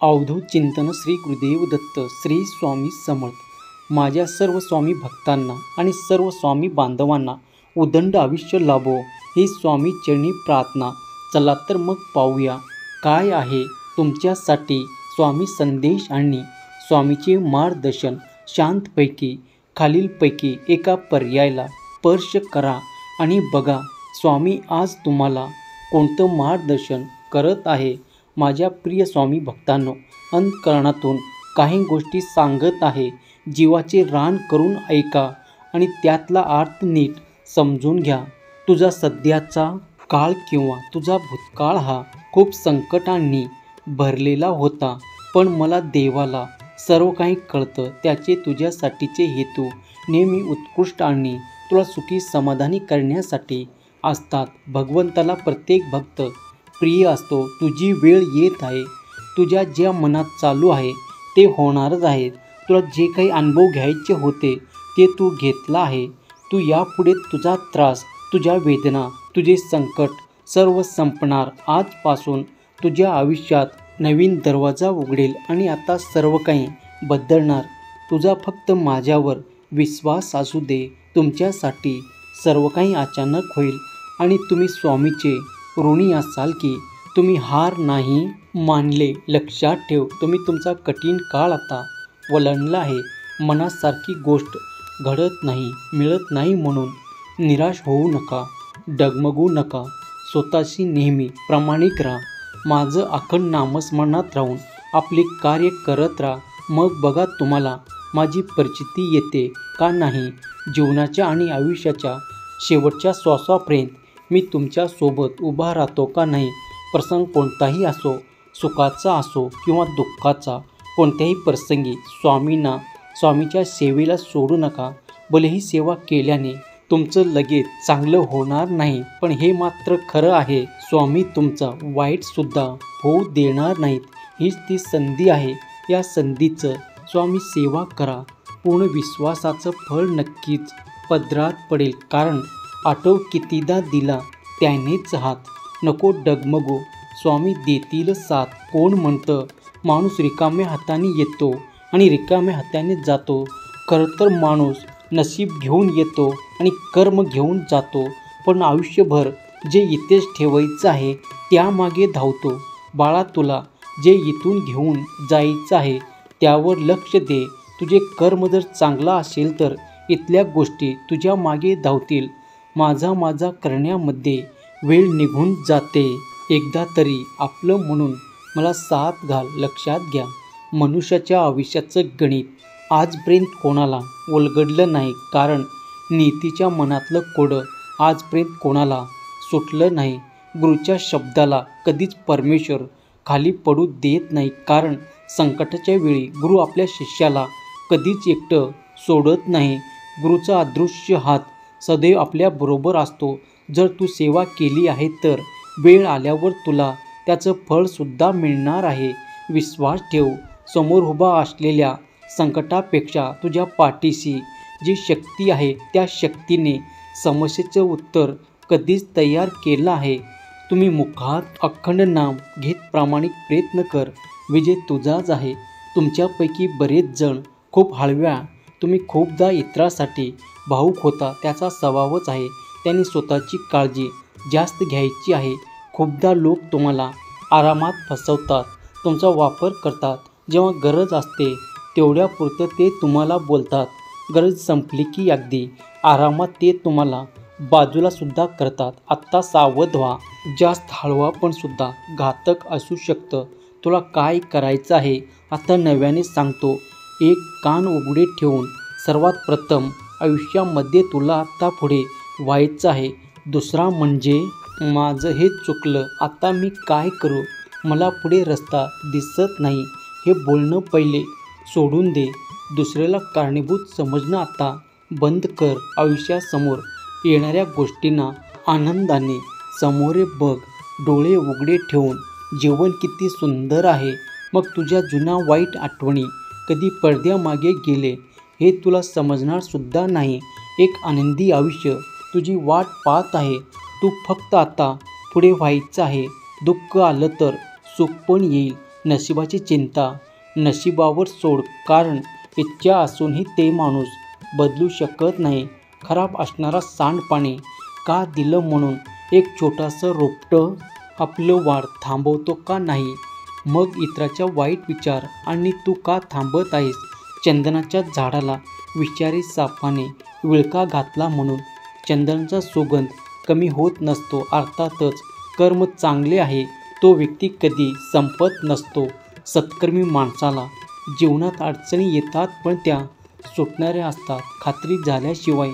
अवधूत चिंतन श्री गुरुदेव दत्त श्री स्वामी समर्थ। माझ्या सर्व स्वामी भक्तांना आणि सर्व स्वामी बांधवांना उदंड आयुष्य लाभो ही स्वामी चरणी प्रार्थना। चला तर मग पाहूया काय आहे तुमच्यासाठी स्वामी संदेश आणि स्वामीचे मार्गदर्शन। शांतपैकी खालीलपैकी एका पर्यायाला स्पर्श करा आणि बघा स्वामी आज तुम्हाला कोणतं मार्गदर्शन करत आहे। माझ्या प्रिय स्वामी भक्तांनो, अंतःकरणातून काही गोष्टी सांगत आहे, जीवाचे रान करून ऐका आणि त्यातला अर्थ नीट समजून घ्या। तुझा सध्याचा काळ किंवा तुझा भूतकाळ हा खूप संकटांनी भरलेला होता, पण मला देवाला सर्व काही कळतं। त्याचे तुझ्यासाठीचे हेतू नेहमी उत्कृष्ट आणि तुला सुखी समाधानी करण्यासाठी असतात। भगवंताला प्रत्येक भक्त प्रिय असतो। तुझी वेळ येत आहे, तुझ्या ज्या मनात चालू आहे ते होणारच आहे। तुला जे काही अनुभव घ्यायचे होते ते तू घेतला आहे। तू यापुढे तुझा त्रास, तुझ्या वेदना, तुझे संकट सर्व संपणार। आजपासून तुझ्या आयुष्यात नवीन दरवाजा उघडेल आणि आता सर्व काही बदलणार। तुझा फक्त माझ्यावर विश्वास असू दे। तुमच्यासाठी सर्व काही अचानक होईल आणि तुम्ही स्वामीचे ऋणी असाल की तुम्ही हार नाही मानले। लक्षात ठेव, तुम्ही तुमचा कठीण काळ आता ओलांडला आहे। मनासारखी गोष्ट घडत नाही, मिळत नाही म्हणून निराश होऊ नका, डगमगू नका। स्वतःशी नेहमी प्रामाणिक राहा। माझं अखंड नामस्मरणात राहून आपले कार्य करत राहा। मग बघा तुम्हाला माझी परिचिती येते का नाही। जीवनाच्या आणि आयुष्याच्या शेवटच्या श्वासापर्यंत मी तुमच्यासोबत उभा राहतो का नाही। प्रसंग कोणताही असो, सुखाचा असो किंवा दुःखाचा, कोणत्याही प्रसंगी स्वामीच्या सेवेला सोडू नका। भलेही सेवा केल्याने तुमचं लगेच चांगलं होणार नाही, पण हे मात्र खरं आहे, स्वामी तुमचा वाईटसुद्धा होऊ देणार नाहीत। हीच ती संधी आहे, या संधीचं स्वामी सेवा करा। पूर्ण विश्वासाचं फळ नक्कीच पदरात पडेल, कारण आठव कितीदा दिला त्यानेच हात। नको डगमगू, स्वामी देतील साथ। कोण म्हणतं माणूस रिकाम्या हाताने येतो आणि रिकाम्या हाताने जातो। खरं तर माणूस नशीब घेऊन येतो आणि कर्म घेऊन जातो, पण आयुष्यभर जे इथेच ठेवायचं आहे त्यामागे धावतो। बाळा, तुला जे इथून घेऊन जायचं आहे त्यावर लक्ष दे। तुझे कर्म जर चांगला असेल तर इथल्या गोष्टी तुझ्या मागे धावतील। माझा करण्यामध्ये वेळ निघून जाते। एकदा तरी आपलं म्हणून मला साथ घाल। लक्षात घ्या, मनुष्याच्या आयुष्याचं गणित आजपर्यंत कोणाला उलगडलं नाही, कारण नीतीच्या मनातलं कोडं आजपर्यंत कोणाला सुटलं नाही। गुरुच्या शब्दाला कधीच परमेश्वर खाली पडू देत नाही, कारण संकटाच्या वेळी गुरु आपल्या शिष्याला कधीच एकटं सोडत नाही। गुरुचा अदृश्य हात सदैव आपल्याबरोबर असतो। जर तू सेवा केली आहे तर वेळ आल्यावर तुला त्याचं फळसुद्धा मिळणार आहे। विश्वास ठेव, समोर उभा असलेल्या संकटापेक्षा तुझ्या पाठीशी जी शक्ती आहे त्या शक्तीने समस्येचं उत्तर कधीच तयार केलं आहे। तुम्ही मुखात अखंड नाम घेत प्रामाणिक प्रयत्न कर, विजय तुझाच आहे। तुमच्यापैकी बरेच जण खूप हळव्या, तुम्ही खूपदा इतरांसाठी भावूक होता, त्याचा स्वभावच आहे। त्यांनी स्वतःची काळजी जास्त घ्यायची आहे। खूपदा लोक तुम्हाला आरामात फसवतात, तुमचा वापर करतात। जेव्हा गरज असते तेवढ्यापुरतं ते तुम्हाला बोलतात, गरज संपली की अगदी आरामात ते तुम्हाला बाजूलासुद्धा करतात। आत्ता सावध व्हा, जास्त हळवा पण सुद्धा घातक असू शकतं। तुला काय करायचं आहे आता नव्याने सांगतो। एक कान उघडे ठेवून सर्वात प्रथम आयुष्यामध्ये तुला आत्ता पुढे व्हायचं आहे। दुसरा म्हणजे माझं हे चुकलं, आता मी काय करू, मला पुढे रस्ता दिसत नाही, हे बोलणं पहिले सोडून दे। दुसऱ्याला कारणीभूत समजणं आता बंद कर। आयुष्यासमोर येणाऱ्या गोष्टींना आनंदाने सामोरे बघ। डोळे उघडे ठेवून जीवन किती सुंदर आहे। मग तुझ्या जुन्या वाईट आठवणी कधी पडद्यामागे गेले हे तुला समजणार सुद्धा नाही। एक आनंदी आयुष्य तुझी वाट पाहत आहे। तू फक्त आता पुढे व्हायचं आहे। दुःख आलं तर सुख पण येईल, नशिबाची चिंता नशिबावर सोड, कारण इच्छा असूनही ते माणूस बदलू शकत नाही. खराब असणारा सांडपाणी का दिलं म्हणून एक छोटंसं रोपटं आपलं वाढ थांबवतो का नाही? मग इतराच्या वाईट विचार आणि तू का थांबत आहेस? चंदनाच्या झाडाला विषारी सापाने विळखा घातला म्हणून चंदनाचा सुगंध कमी होत नसतो. अर्थातच कर्म चांगले आहे तो व्यक्ती कधी संपत नसतो. सत्कर्मी माणसाला जीवनात अडचणी येतात, पण त्या सुटणाऱ्या असतात. खात्री झाल्याशिवाय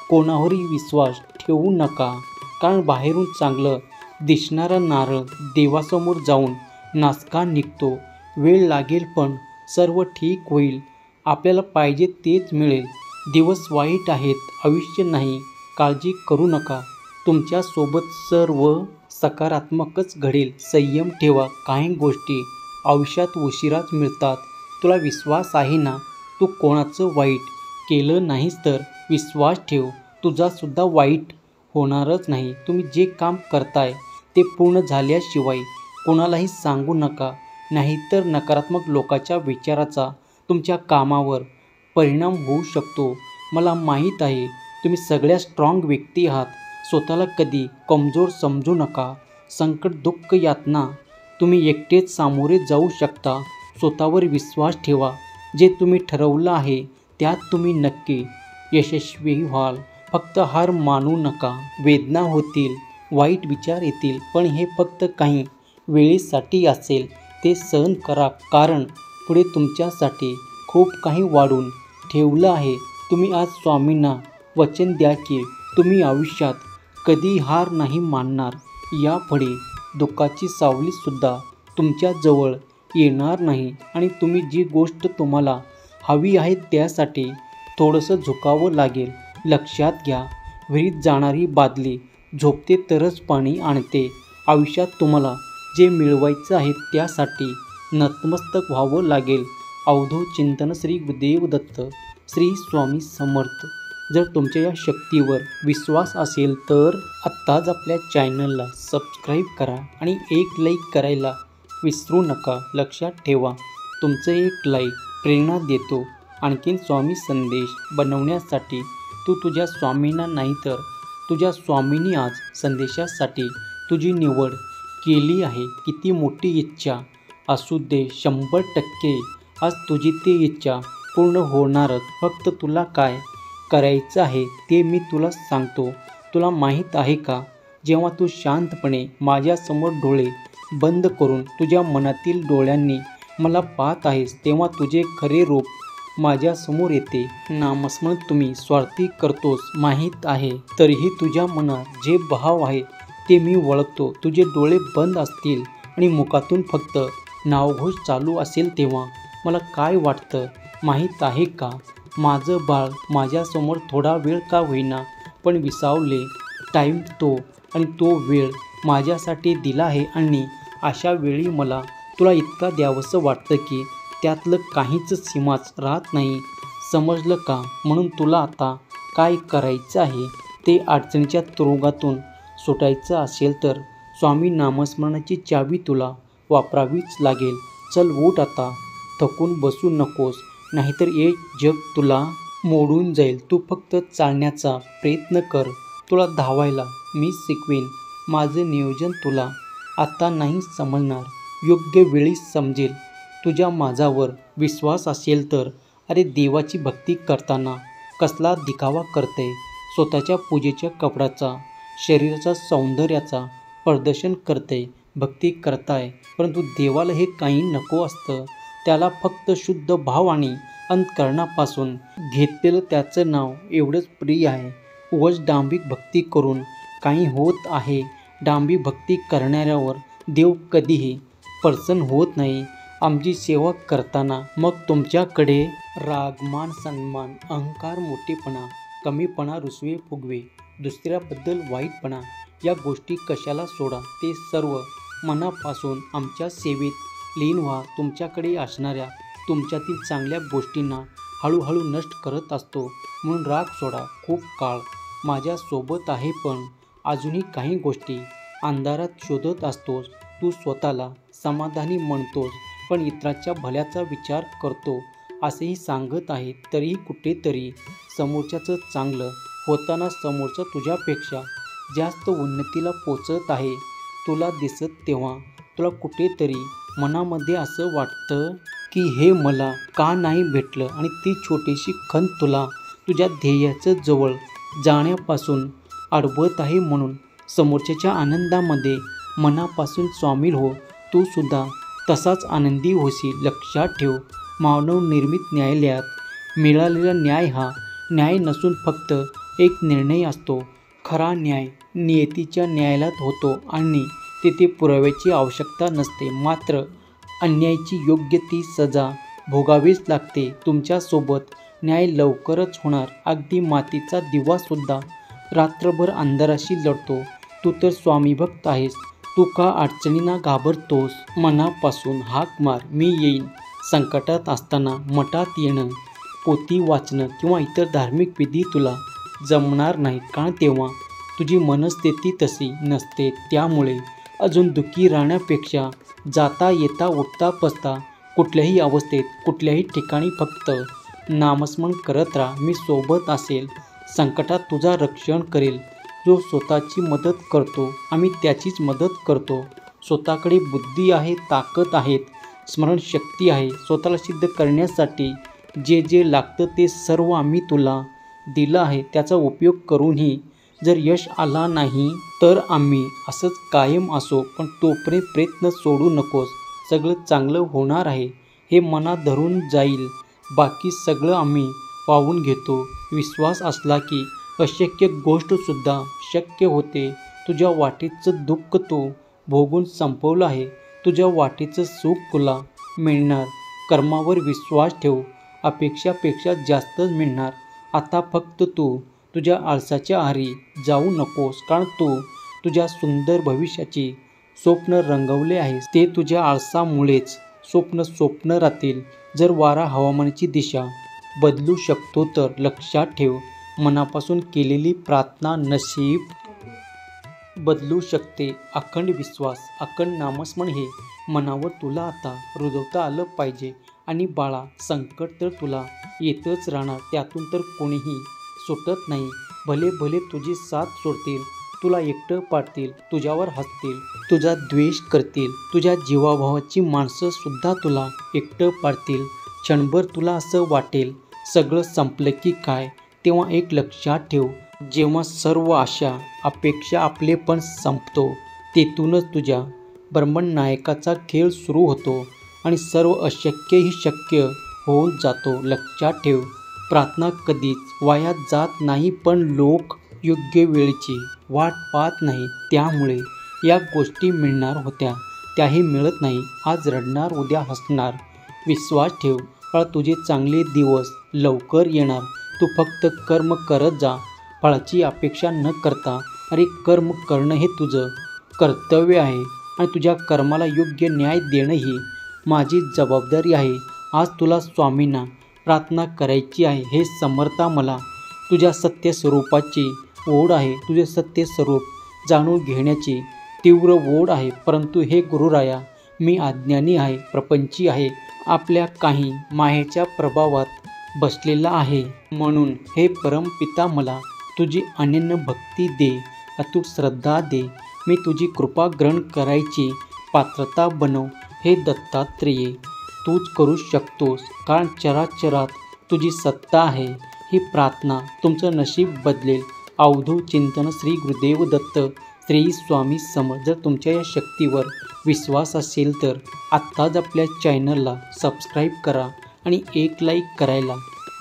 कोणावरही विश्वास ठेवू नका, कारण बाहेरून चांगलं दिसणारा नारळ देवासमोर जाऊन नासका निघतो. वेळ लागेल पण सर्व ठीक होईल. आपल्याला पाहिजे तेच मिळेल. दिवस वाईट आहेत, आयुष्य नाही. काळजी करू नका. तुमच्यासोबत सर्व सकारात्मकच घडेल. संयम ठेवा. काही गोष्टी आयुष्यात उशिराच मिळतात. तुला विश्वास आहे ना? तू कोणाचं वाईट केलं नाहीस तर विश्वास ठेव, तुझासुद्धा वाईट होणारच नाही. तुम्ही जे काम करताय ते पूर्ण झाल्याशिवाय कोणालाही सांगू नका, नाहीतर नकारात्मक लोकांच्या विचाराचा तुमच्या कामावर परिणाम होऊ शकतो. मला माहीत आहे तुम्ही सगळ्या स्ट्रॉंग व्यक्ती आहात. स्वतःला कधी कमजोर समजू नका. संकट, दुःख, यातना तुम्ही एकटेच सामोरे जाऊ शकता. स्वतःवर विश्वास ठेवा. जे तुम्ही ठरवलं आहे त्यात तुम्ही नक्की यशस्वी व्हाल. फक्त हार मानू नका. वेदना होतील, वाईट विचार येतील, पण हे फक्त काही वेळेसाठी असेल. ते सहन करा, कारण पुढे तुमच्यासाठी खूप काही वाढून ठेवलं आहे. तुम्ही आज स्वामींना वचन द्या की तुम्ही आयुष्यात कधी हार नाही मानणार. यापुढे दुःखाची सावलीसुद्धा तुमच्या जवळ येणार नाही आणि तुम्ही जी गोष्ट तुम्हाला हवी आहे त्यासाठी थोडंसं झुकावं लागेल. लक्षात घ्या, विहिरीत जाणारी बादली झोपते तरच पाणी आणते. आयुष्यात तुम्हाला जे मिळवायचं आहे त्यासाठी नतमस्तक व्हावं लागेल. अवधूत चिंतन. श्री गुरुदेव दत्त. श्री स्वामी समर्थ. जर तुमच्या या शक्तीवर विश्वास असेल तर आत्ताच आपल्या चॅनलला सबस्क्राईब करा आणि एक लाईक करायला विसरू नका. लक्षात ठेवा, तुमचं एक लाईक प्रेरणा देतो आणखीन स्वामी संदेश बनवण्यासाठी. तू तुझ्या स्वामींना नाही तर तुझ्या स्वामींनी आज संदेशासाठी तुझी निवड केली आहे. किती मोठी इच्छा असू दे, 100% आज तुझी ती इच्छा पूर्ण होणारच. फक्त तुला काय करायचं आहे ते मी तुला सांगतो. तुला माहीत आहे का, जेव्हा तू शांतपणे माझ्यासमोर डोळे बंद करून तुझ्या मनातील डोळ्यांनी मला पाहत आहेस, तेव्हा तुझे खरे रूप माझ्यासमोर येते. नामस्मरण तुम्ही स्वार्थी करतोस माहीत आहे, तरीही तुझ्या मनात जे भाव आहे ते मी ओळखतो. तुझे डोळे बंद असतील आणि मुखातून फक्त नावघोष चालू असेल तेव्हा मला काय वाटतं माहीत आहे का? माझं बाळ माझ्यासमोर थोडा वेळ का होईना पण विसावले. टाईम तो आणि तो वेळ माझ्यासाठी दिला आहे आणि अशा वेळी मला तुला इतका द्यावंसं वाटतं की त्यातलं काहीच सीमाच राहत नाही. समजलं का? म्हणून तुला आता काय करायचं आहे ते अडचणीच्या तुरुंगातून सुटायचं असेल तर स्वामी नामस्मरणाची चावी तुला वापरावीच लागेल. चल उठ आता, थकून बसू नकोस, नाहीतर एक जग तुला मोडून जाईल. तू फक्त चालण्याचा प्रयत्न कर. तुला धावायला मी शिकवेन. माझं नियोजन तुला आता नाही समजणार, योग्य वेळी समजेल. तुझ्या माझ्यावर विश्वास असेल तर. अरे देवाची भक्ती करताना कसला दिखावा करते? स्वतःच्या पूजेच्या कपड्याचा, शरीराच्या सौंदर्याचा प्रदर्शन करते. भक्ती करताय, परंतु देवाला हे काही नको असतं. त्याला फक्त शुद्ध भाव आणि अंतःकरणापासून घेतलेलं त्याचं नाव एवढंच प्रिय आहे. उगाच डांबिक भक्ती करून काही होत आहे? डांबिक भक्ती करणाऱ्यावर देव कधीही प्रसन्न होत नाही. आमची सेवा करताना मग तुमच्याकडे राग, मान, सन्मान, अहंकार, मोठेपणा, कमीपणा, रुसवे फुगवे, दुसऱ्याबद्दल वाईटपणा या गोष्टी कशाला? सोडा ते सर्व. मनापासून आमच्या सेवेत लीन व्हा. तुमच्याकडे असणाऱ्या तुमच्यातील चांगल्या गोष्टींना हळूहळू नष्ट करत असतो. म्हणून राग सोडा. खूप काळ माझ्यासोबत आहे पण अजूनही काही गोष्टी अंधारात शोधत असतोस. तू स्वतःला समाधानी म्हणतोस, पण इतरांच्या भल्याचा विचार करतो असेही सांगत आहे. तरीही कुठेतरी समोरच्याचं चांगलं होताना समोरचा तुझ्यापेक्षा जास्त उन्नतीला पोचत आहे तुला दिसत तेव्हा तुला कुठेतरी मनामध्ये असं वाटतं की हे मला का नाही भेटलं आणि ती छोटीशी खंत तुला तुझ्या ध्येयाचं जवळ जाण्यापासून अडवत आहे. म्हणून समोरच्याच्या आनंदामध्ये मनापासून सामील हो. तू सुद्धा तसाच आनंदी होशील. लक्षात ठेव, मानवनिर्मित न्यायालयात मिळालेला न्याय हा न्याय नसून फक्त एक निर्णय असतो. खरा न्याय नियतीच्या न्यायालयात होतो आणि तिथे पुराव्याची आवश्यकता नसते. मात्र अन्यायाची योग्य ती सजा भोगावीच लागते. तुमच्यासोबत न्याय लवकरच होणार. अगदी मातीचा दिवासुद्धा रात्रभर अंधाराशी लढतो. तू तर स्वामीभक्त आहेस. तू का अडचणींना घाबरतोस? मनापासून हाक मार, मी येईन. संकटात असताना मठात येणं, पोथी वाचणं किंवा इतर धार्मिक विधी तुला जमणार नाहीत, कारण तेव्हा तुझी मनस्थिती तशी नसते. त्यामुळे अजून दुःखी राहण्यापेक्षा जाता येता उठता बसता कुठल्याही अवस्थेत कुठल्याही ठिकाणी फक्त नामस्मरण करत राहा. मी सोबत असेल. संकटात तुझा रक्षण करेल. जो स्वतःची मदत करतो आम्ही त्याचीच मदत करतो. स्वतःकडे बुद्धी आहे, ताकद आहेत, स्मरणशक्ती आहे. स्वतःला सिद्ध करण्यासाठी जे जे लागतं ते सर्व आम्ही तुला दिलं आहे. त्याचा उपयोग करूनही जर यश आला नाही तर आम्ही असंच कायम असो. पण तोपर्यंत प्रयत्न सोडू नकोस. सगळं चांगलं होणार आहे हे मनात धरून जाईल. बाकी सगळं आम्ही पाहून घेतो. विश्वास असला की अशक्य गोष्टसुद्धा शक्य होते. तुझ्या वाटेचं दुःख तू भोगून संपवलं आहे. तुझ्या वाटेचं सुख तुला मिळणार. कर्मावर विश्वास ठेव. अपेक्षापेक्षा जास्तच मिळणार. आता फक्त तू तुझ्या आळसाच्या आहारी जाऊ नकोस, कारण तू तुझ्या सुंदर भविष्याची स्वप्न रंगवले आहेस. ते तुझ्या आळसामुळेच स्वप्न राहतील. जर वारा हवामानाची दिशा बदलू शकतो तर लक्षात ठेव, मनापासून केलेली प्रार्थना नशीब बदलू शकते. अखंड विश्वास, अखंड नामस्मरण हे मनावर तुला आता रुजवता आलं पाहिजे. आणि बाळा, संकट तर तुला येतच राहणार. त्यातून तर कोणीही सुटत नाही. भले भले तुझी साथ सोडतील, तुला एकटं पाडतील, तुझ्यावर हसतील, तुझा द्वेष करतील. तुझ्या जीवाभावाची माणसं सुद्धा तुला एकटं पाडतील. क्षणभर तुला असं वाटेल सगळं संपलं की काय. तेव्हा एक लक्षात ठेव, जेव्हा सर्व आशा अपेक्षा आपलेपण संपतो, तेथूनच तुझ्या ब्रह्मनायकाचा खेळ सुरू होतो आणि सर्व अशक्यही शक्य होऊन जातो. लक्षात ठेव, प्रार्थना कधीच वाया जात नाही, पण लोक योग्य वेळेची वाट पाहत नाही. त्यामुळे या गोष्टी मिळणार होत्या त्याही मिळत नाही. आज रडणार, उद्या हसणार. विश्वास ठेव बाळा, तुझे चांगले दिवस लवकर येणार. तू फक्त कर्म करत जा, फळाची अपेक्षा न करता. अरे, कर्म करणं हे तुझं कर्तव्य आहे आणि तुझ्या कर्माला योग्य न्याय देणं ही माझी जबाबदारी आहे. आज तुला स्वामींना प्रार्थना करायची आहे. हे समर्था, मला तुझ्या सत्य स्वरूपाची ओढ आहे. तुझे सत्य स्वरूप जाणून घेण्याची तीव्र ओढ आहे. परंतु हे गुरुराया, मी अज्ञानी आहे, प्रपंची आहे, आपल्या काही मायेच्या प्रभावात बसलेला आहे. म्हणून हे परमपिता, मला तुझी अनन्य भक्ती दे, अतूट श्रद्धा दे. मी तुझी कृपा ग्रहण करायची पात्रता बनव. हे दत्तात्रेय, तूच करू शकतोस, कारण चराचरात तुझी सत्ता आहे. ही प्रार्थना तुमचं नशीब बदलेल. अवधूत चिंतन. श्री गुरुदेव दत्त. श्री स्वामी समर्थ. जर तुमच्या या शक्तीवर विश्वास असेल तर आत्ताच आपल्या चॅनलला सबस्क्राईब करा आणि एक लाईक करायला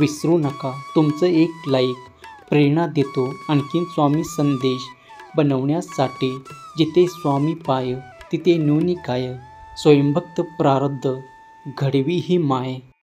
विसरू नका. तुमचं एक लाईक प्रेरणा देतो आणखीन स्वामी संदेश बनवण्यासाठी. जिथे स्वामी पाय तिथे न्यूनी काय. स्वयंभक्त प्रारब्ध घडवी ही माय.